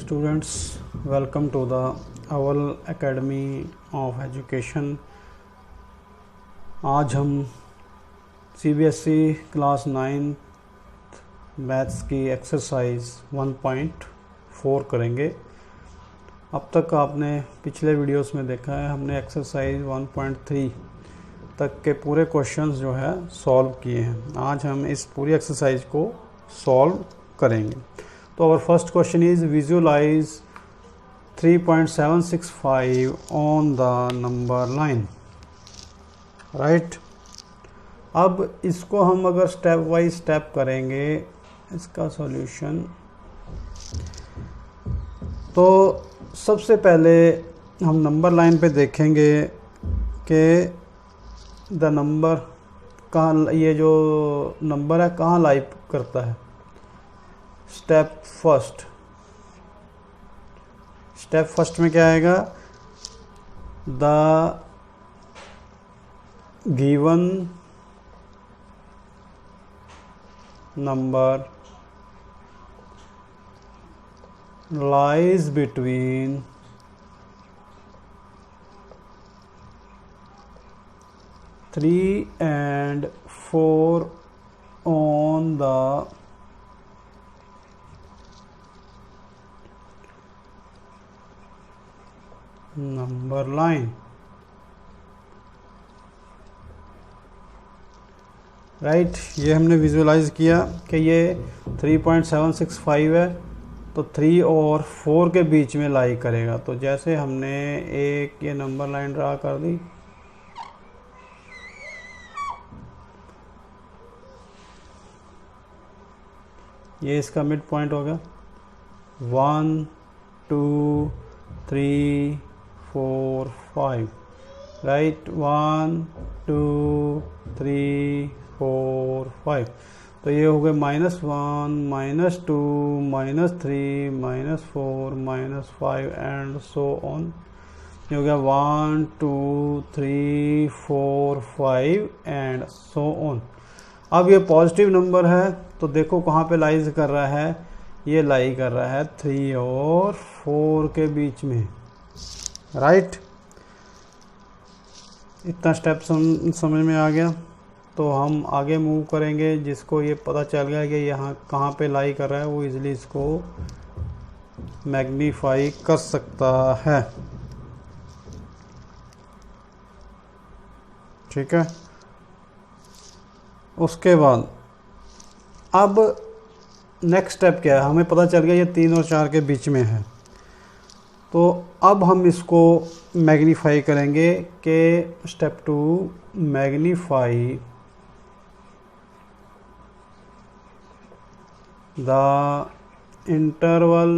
students, welcome to the Owl Academy of Education। आज हम CBSE class 9 maths की exercise 1.4 करेंगे। अब तक आपने पिछले वीडियोस में देखा है, हमने एक्सरसाइज 1.3 तक के पूरे क्वेश्चंस जो है सॉल्व किए हैं। आज हम इस पूरी एक्सरसाइज को सॉल्व करेंगे। तो our first question is visualize 3.765 on the number line. Right, अब इसको हम अगर स्टेप बाय स्टेप करेंगे इसका सॉल्यूशन, तो सबसे पहले हम नंबर लाइन पे देखेंगे कि द नंबर कहाँ, ये जो नंबर है कहाँ लाई करता है। स्टेप फर्स्ट में क्या आएगा, the given number lies between 3 and 4 on the number line। Right, ये हमने विजुअलाइज किया कि ये 3.765 है, तो 3 और 4 के बीच में लाई करेगा। तो जैसे हमने एक ये नंबर लाइन ड्रा कर दी, ये इसका मिड पॉइंट हो गया। 1 2 3 4 5, राइट, 1 2 3 4 5। तो ये हो गए -1 -2 -3 -4 -5 एंड सो ऑन। ये हो गया 1 2 3 4 5 एंड सो ऑन। अब ये पॉजिटिव नंबर है, तो देखो कहाँ पे लाइज कर रहा है, ये लाई कर रहा है 3 और 4 के बीच में। राइट, इतना स्टेप समझ में आ गया। तो हम आगे मूव करेंगे, जिसको ये पता चल गया कि यहाँ कहाँ पे लाई कर रहा है वो इजीली इसको मैग्नीफाई कर सकता है। ठीक है, उसके बाद अब नेक्स्ट स्टेप क्या है, हमें पता चल गया ये 3 और 4 के बीच में है। तो अब हम इसको मैग्नीफाई करेंगे कि step 2, magnify the interval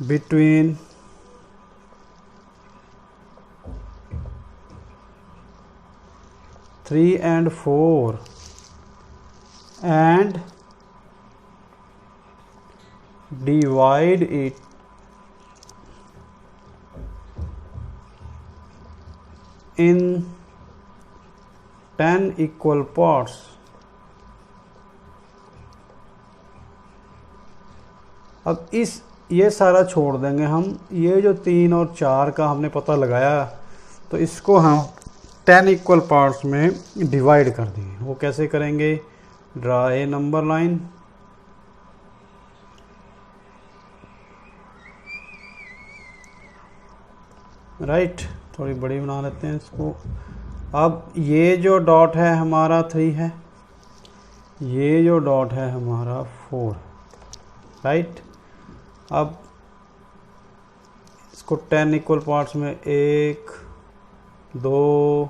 between 3 and 4 and divide it in 10 equal parts। अब ये सारा छोड़ देंगे हम, ये जो 3 और 4 का हमने पता लगाया, तो इसको हम 10 इक्वल पार्ट्स में डिवाइड कर देंगे। वो कैसे करेंगे, draw a number line. Right, थोड़ी बड़ी बना लेते हैं इसको। अब ये जो डॉट है हमारा 3 है, ये जो डॉट है हमारा 4। राइट, अब इसको 10 इक्वल पार्ट्स में 1 2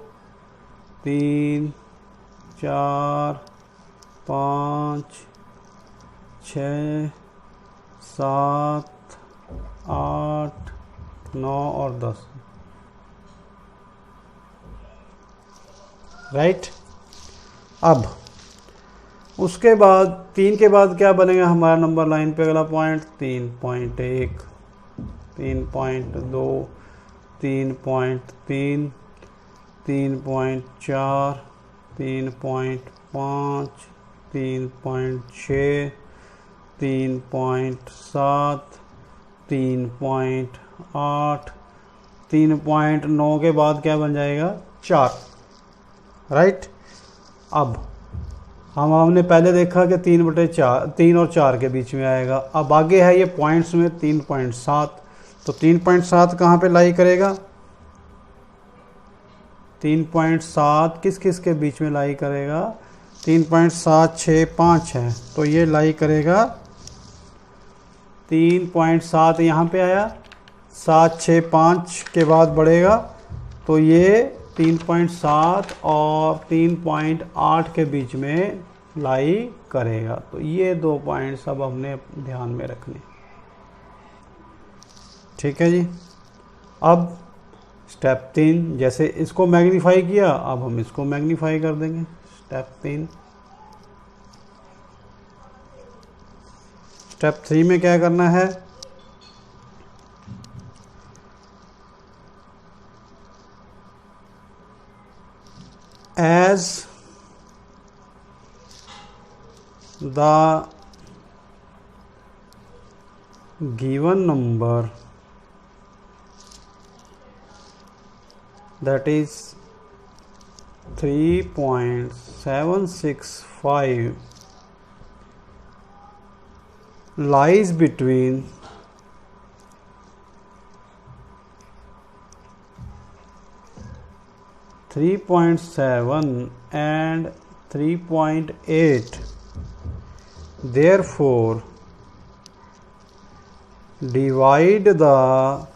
3 4 5 6 7 8 9 और 10। राइट, अब उसके बाद 3 के बाद क्या बनेगा हमारा नंबर लाइन पे अगला पॉइंट, 3.1 3.2 3.3 3.4 3.5 3.6, 3.7, 3.8, 3.9 के बाद क्या बन जाएगा 4, राइट। अब हमने पहले देखा कि 3/4, 3 और 4 के बीच में आएगा। अब आगे है ये पॉइंट्स में 3.7, तो 3.7 कहाँ पे लाई करेगा? 3.7 किस किस के बीच में लाई करेगा? 3.765 है, तो ये लाई करेगा 3.7 यहाँ पे आया, 765 के बाद बढ़ेगा, तो ये 3.7 और 3.8 के बीच में लाई करेगा। तो ये 2 पॉइंट्स अब हमने ध्यान में रखने, ठीक है जी। अब स्टेप 3, जैसे इसको मैग्नीफाई किया, अब हम इसको मैग्नीफाई कर देंगे। स्टेप 3, स्टेप 3 में क्या करना है? as the given number, that is 3.765, lies between 3.7 and 3.8, therefore divide the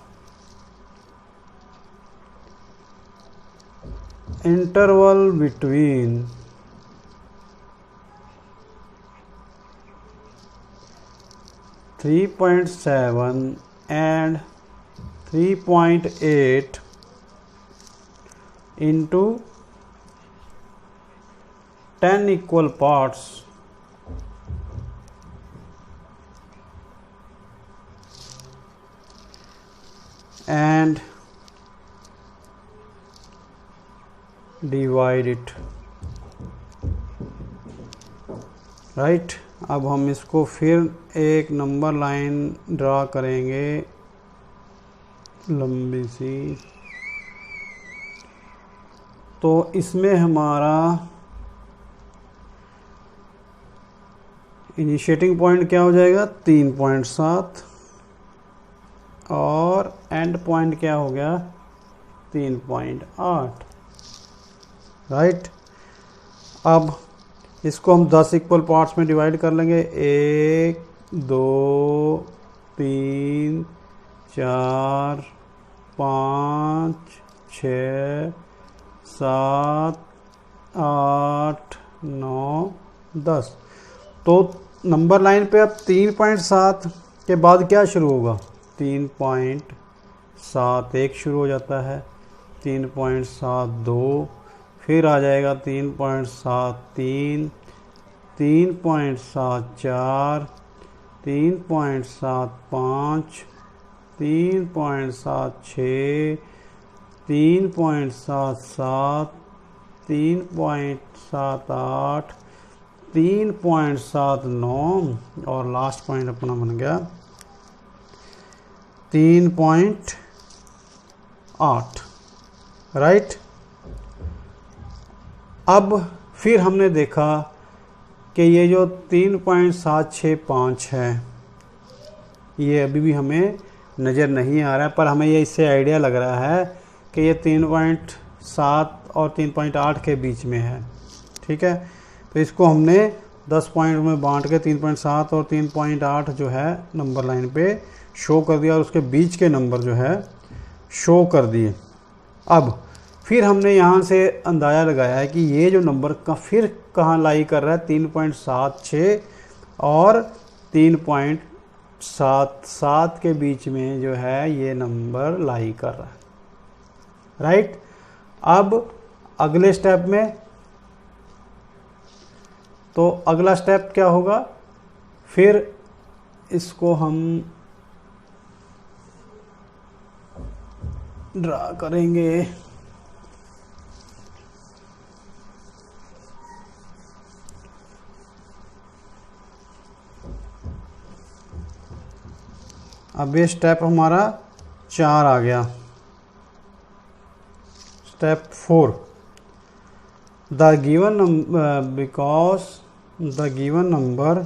interval between 3.7 and 3.8 into 10 equal parts, and divide it, right. अब हम इसको फिर एक नंबर लाइन ड्रा करेंगे लंबी सी। तो इसमें हमारा इनिशिएटिंग पॉइंट क्या हो जाएगा? 3.7 और एंड पॉइंट क्या हो गया? 3.8, राइट। अब इसको हम 10 इक्वल पार्ट्स में डिवाइड कर लेंगे। 1, 2, 3, 4, 5, 6, 7, 8, 9, 10। तो नंबर लाइन पे अब 3.7 के बाद क्या शुरू होगा? 3.71 शुरू हो जाता है, 3.72, फिर आ जाएगा 3.73, 3.74, 3.75, 3.76, 3.77, 3.78, 3.79 और लास्ट पॉइंट अपना बन गया 3.8, राइट। अब फिर हमने देखा कि ये जो 3.765 है ये अभी भी हमें नज़र नहीं आ रहा है, पर हमें ये इससे आइडिया लग रहा है कि ये 3.7 और 3.8 के बीच में है, ठीक है। तो इसको हमने 10 पॉइंट में बांट के 3.7 और 3.8 जो है नंबर लाइन पे शो कर दिया और उसके बीच के नंबर जो है शो कर दिए। अब फिर हमने यहाँ से अंदाज़ा लगाया है कि ये जो नंबर का फिर कहाँ लाई कर रहा है? 3.76 और 3.77 के बीच में जो है ये नंबर लाई कर रहा है, राइट। अब अगले स्टेप में, तो अगला स्टेप क्या होगा? फिर इसको हम ड्रा करेंगे। अब ये स्टेप हमारा 4 आ गया। Step 4, the given number because the given number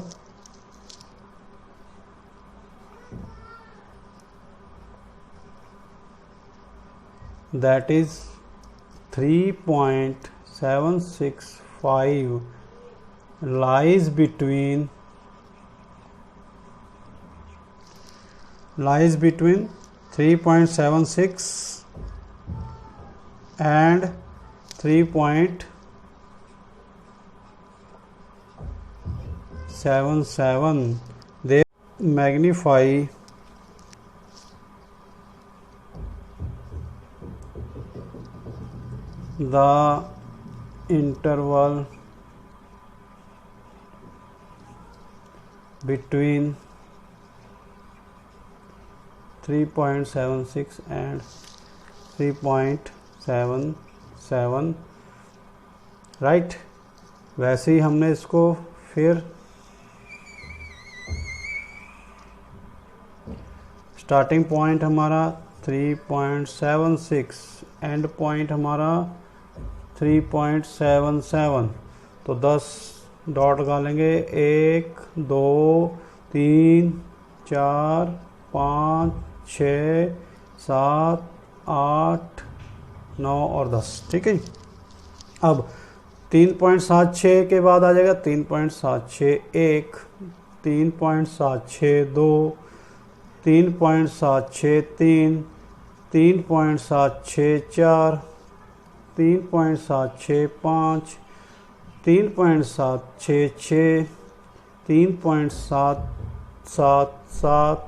that is 3.765 lies between 3.76 and 3.77. They magnify the interval between 3.76 and 3.77, right. वैसे ही हमने इसको फिर स्टार्टिंग पॉइंट हमारा 3.76, एंड पॉइंट हमारा 3.77, तो 10 डॉट डालेंगे, 1 2 3 4 5 6 7 8 9 और 10, ठीक है। अब 3.76 के बाद आ जाएगा 3.761, 3.762, 3.763, 3.764, 3.765, 3.766, 3.767,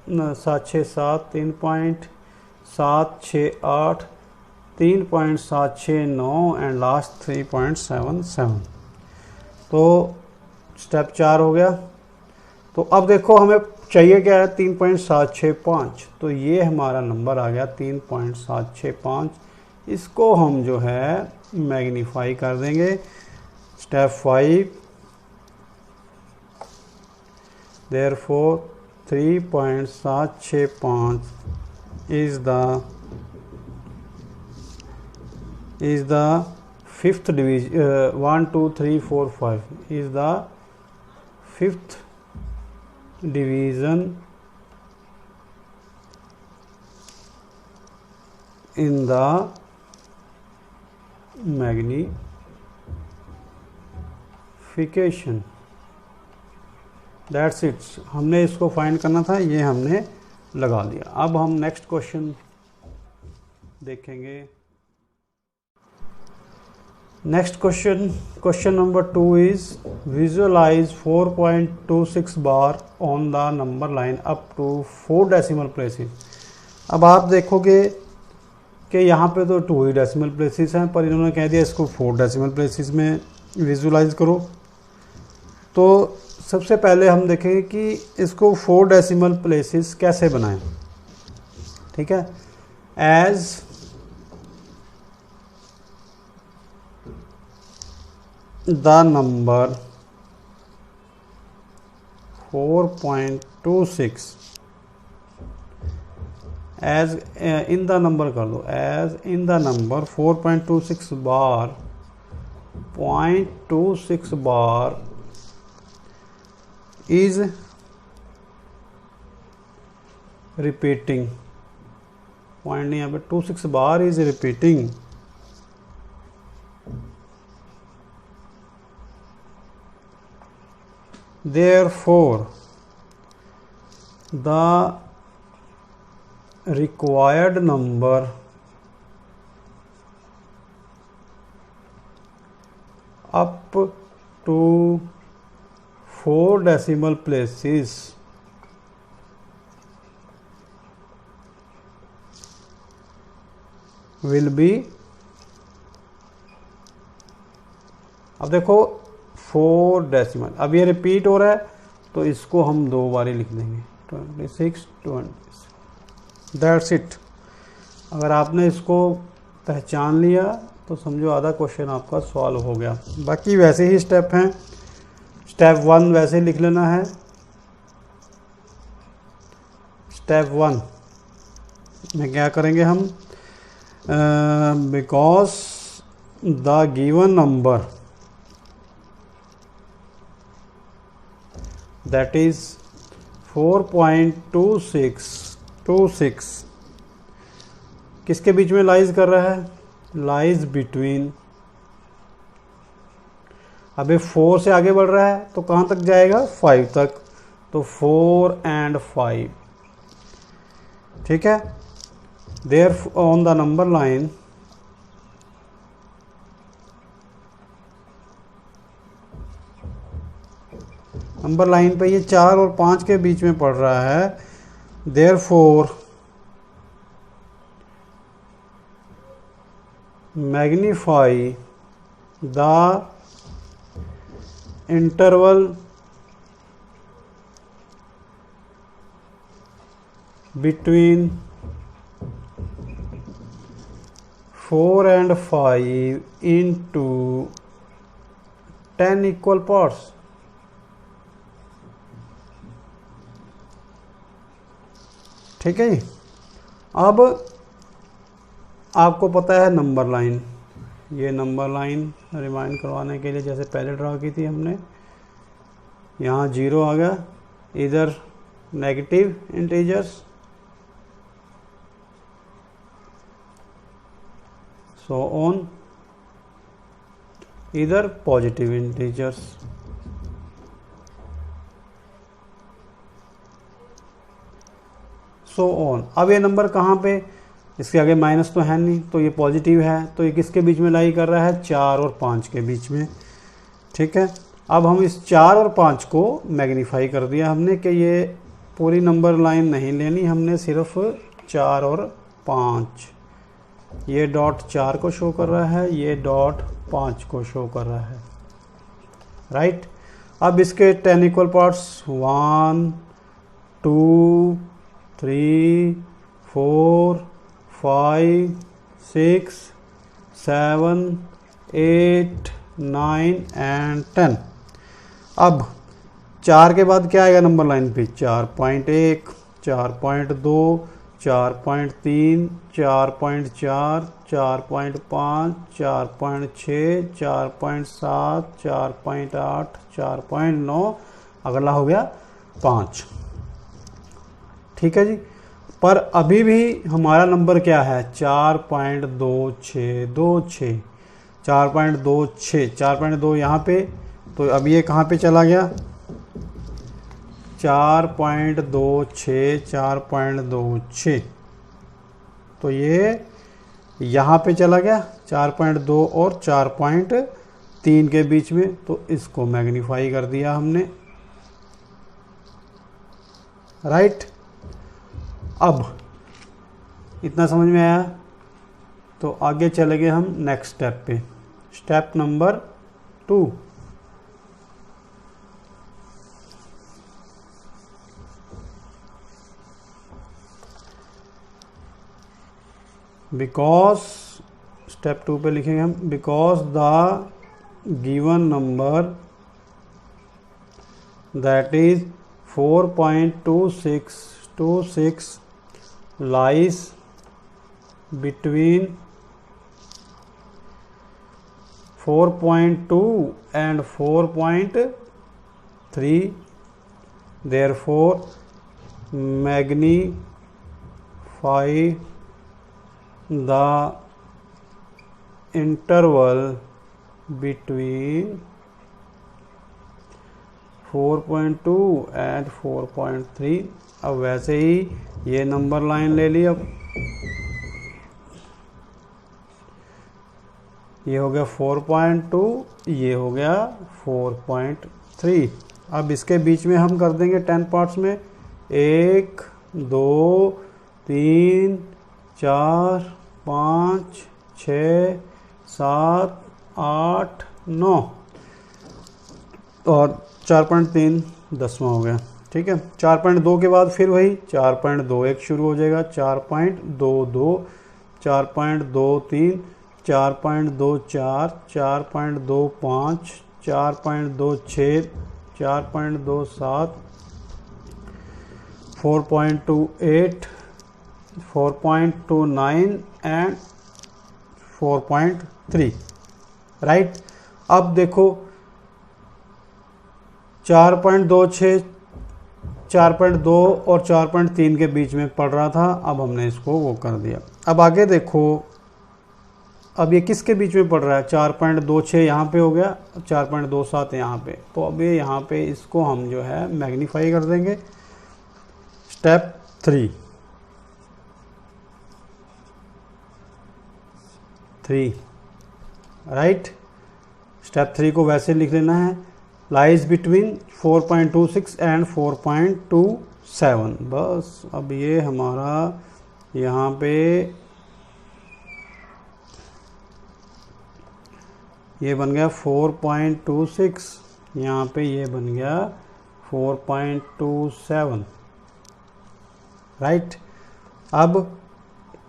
3.768, 3.769 एंड लास्ट 3.77। तो स्टेप 4 हो गया। तो अब देखो हमें चाहिए क्या है, 3.765, तो ये हमारा नंबर आ गया 3.765। इसको हम जो है मैग्नीफाई कर देंगे। Step 5, therefore 3.765 is the fifth division, 1 2 3 4 5 is the fifth division in the magnification। That's it. हमने इसको फाइंड करना था, ये हमने लगा दिया। अब हम नेक्स्ट क्वेश्चन देखेंगे। Next question number 2 is visualize 4.26 bar on the number line up to 4 decimal places. अब आप देखोगे कि यहाँ पे तो 2 ही डेसिमल प्लेसेस हैं, पर इन्होंने कह दिया इसको 4 डेसिमल प्लेसेस में विजुअलाइज करो। तो सबसे पहले हम देखेंगे कि इसको 4 डेसिमल प्लेसेस कैसे बनाएं। ठीक है, as the number 4.26 as in the number कर दो, as in the number 4.26 bar 0.26 bar is repeating, point नहीं यहाँ पे, 26 बार is repeating, therefore the required number up to 4 decimal places will be, अब देखो 4 डेसिमल, अब ये रिपीट हो रहा है तो इसको हम 2 बार लिख देंगे, 26 20। That's it. अगर आपने इसको पहचान लिया तो समझो आधा क्वेश्चन आपका सॉल्व हो गया। बाकी वैसे ही स्टेप हैं। स्टेप 1 वैसे लिख लेना है, स्टेप 1 में क्या करेंगे हम, because the given number that is 4.2626 किसके बीच में लाइज कर रहा है, लाइज बिटवीन, अभी 4 से आगे बढ़ रहा है तो कहाँ तक जाएगा, 5 तक, तो 4 and 5, ठीक है। There on the number line पे ये 4 और 5 के बीच में पड़ रहा है, therefore magnify the interval between 4 and 5 into 10 equal parts। ठीक है जी। अब आपको पता है नंबर लाइन, ये नंबर लाइन रिमाइंड करवाने के लिए जैसे पहले ड्रा की थी हमने, यहाँ 0 आ गया, इधर negative integers, so on, either positive integers, so on। अब ये नंबर कहाँ पे, इसके आगे माइनस तो है नहीं, तो ये पॉजिटिव है, तो ये किसके बीच में लाई कर रहा है, 4 और 5 के बीच में, ठीक है। अब हम इस 4 और 5 को मैग्नीफाई कर दिया हमने कि ये पूरी नंबर लाइन नहीं लेनी, हमने सिर्फ 4 और 5, ये डॉट 4 को शो कर रहा है, ये डॉट 5 को शो कर रहा है, राइट। अब इसके 10 इक्वल पार्ट्स 1 2 3 4 5 6 7 8 9 एंड 10। अब 4 के बाद क्या आएगा नंबर लाइन पे, 4.1 4.2 4.3 4.4 4.5 4.6 4.7 4.8 4.9, अगला हो गया 5, ठीक है जी। पर अभी भी हमारा नंबर क्या है, 4.2626, 4.26, 4.2 यहाँ पे, तो अब ये कहाँ पे चला गया, 4.26 4.26, तो ये यहाँ पे चला गया 4.2 और 4.3 के बीच में, तो इसको मैग्नीफाई कर दिया हमने, राइट। अब इतना समझ में आया, तो आगे चले गए हम नेक्स्ट स्टेप पे, स्टेप नंबर 2। बिकॉज स्टेप 2 पे लिखेंगे हम, because the given number that is 4.2626 lies between 4.2 and 4.3, therefore magnify the interval between 4.2 and 4.3। अब वैसे ही ये नंबर लाइन ले ली, अब ये हो गया 4.2, ये हो गया 4.3। अब इसके बीच में हम कर देंगे 10 पार्ट्स में, 1 2 3 4 5 6 7 8 9 और 4.3 10वां हो गया, ठीक है। 4.2 के बाद फिर वही 4.21 शुरू हो जाएगा, 4.22 4.23 4.24 4.25 4.26 4.27 4.28, 4.29 एंड 4.3, राइट। अब देखो 4.26, 4.2 और 4.3 के बीच में पड़ रहा था, अब हमने इसको वो कर दिया। अब आगे देखो, अब ये किसके बीच में पड़ रहा है, 4.26 यहाँ पे हो गया, 4.27 यहाँ पे, तो अब ये यहाँ पे इसको हम जो है मैग्नीफाई कर देंगे। Step 3, right. स्टेप 3 को वैसे लिख लेना है, लाइज बिटवीन 4.26 एंड 4.27, बस। अब ये हमारा यहाँ पे ये बन गया 4.26, यहाँ पे ये बन गया 4.27, राइट। अब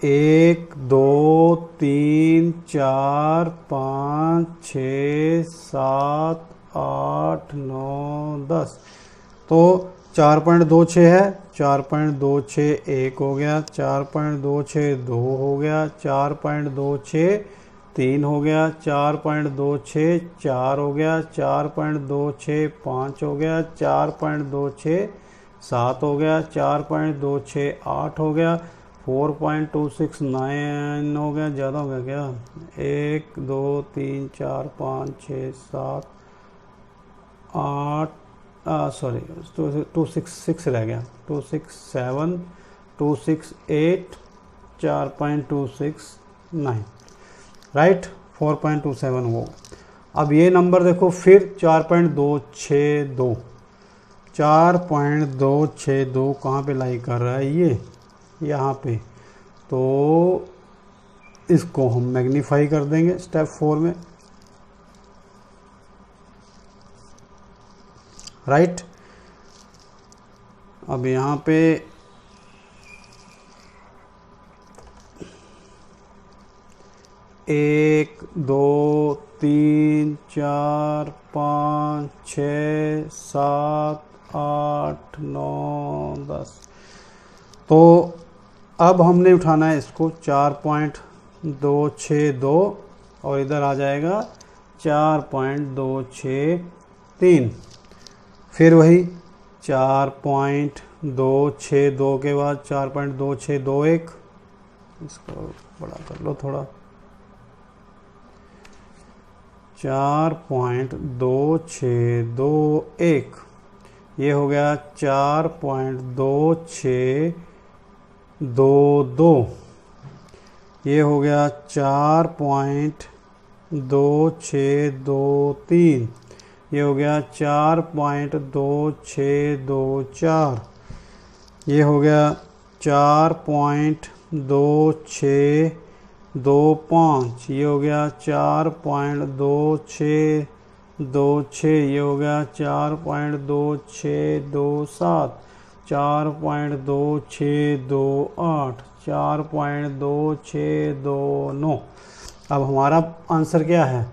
1 2 3 4 5 6 7 8 9 10, तो 4.26 है, 4.26 1 हो गया, 4.26 2 हो गया, 4.26 3 हो गया, 4.26 4 हो गया, 4.26 5 हो गया, 4.26 7 हो गया, 4.26 8 हो गया, 4.26 9 हो गया, ज़्यादा हो गया क्या, 1 2 3 4 5 6 7 8 सॉरी 266 रह गया, 267 268 4.26 9, राइट। 4.27 वो। अब ये नंबर देखो फिर 4.262, 4.262 कहाँ पे लाई कर रहा है, ये यहाँ पे, तो इसको हम मैग्नीफाई कर देंगे स्टेप 4 में, राइट। अब यहाँ पे 1 2 3 4 5 6 7 8 9 10, तो अब हमने उठाना है इसको 4.262 और इधर आ जाएगा 4.263, फिर वही 4.262 के बाद 4.2621, इसको बड़ा कर लो थोड़ा, 4.2621, ये हो गया 4.2622, ये हो गया 4.2623, ये हो गया 4.2624, ये हो गया 4.2625, ये हो गया 4.2626, ये हो गया 4.2627, 4.2628, 4.2629। अब हमारा आंसर क्या है,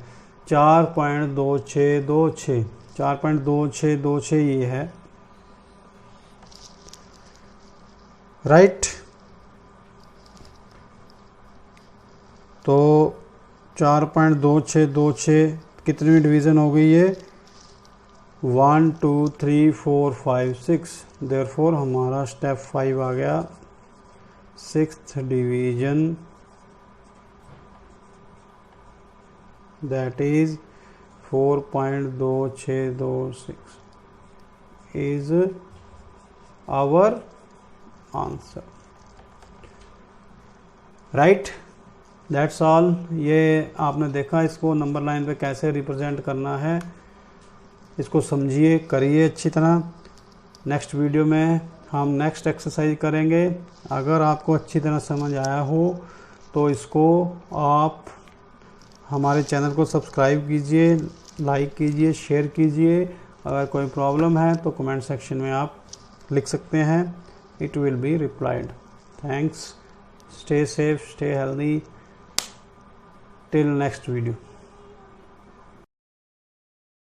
4.2626, 4.2626 ये है, राइट। तो 4.2626 कितनी डिवीज़न हो गई है, 1 2 3 4 5 6, देयरफॉर हमारा स्टेप 5 आ गया, 6th division, that is 4.2626 is our answer, right। That's all. ये आपने देखा इसको नंबर लाइन पे कैसे रिप्रेजेंट करना है, इसको समझिए, करिए अच्छी तरह। नेक्स्ट वीडियो में हम नेक्स्ट एक्सरसाइज करेंगे। अगर आपको अच्छी तरह समझ आया हो तो इसको आप हमारे चैनल को सब्सक्राइब कीजिए, लाइक कीजिए, शेयर कीजिए। अगर कोई प्रॉब्लम है तो कमेंट सेक्शन में आप लिख सकते हैं, it will be replied. Thanks, stay safe, stay healthy, till next video।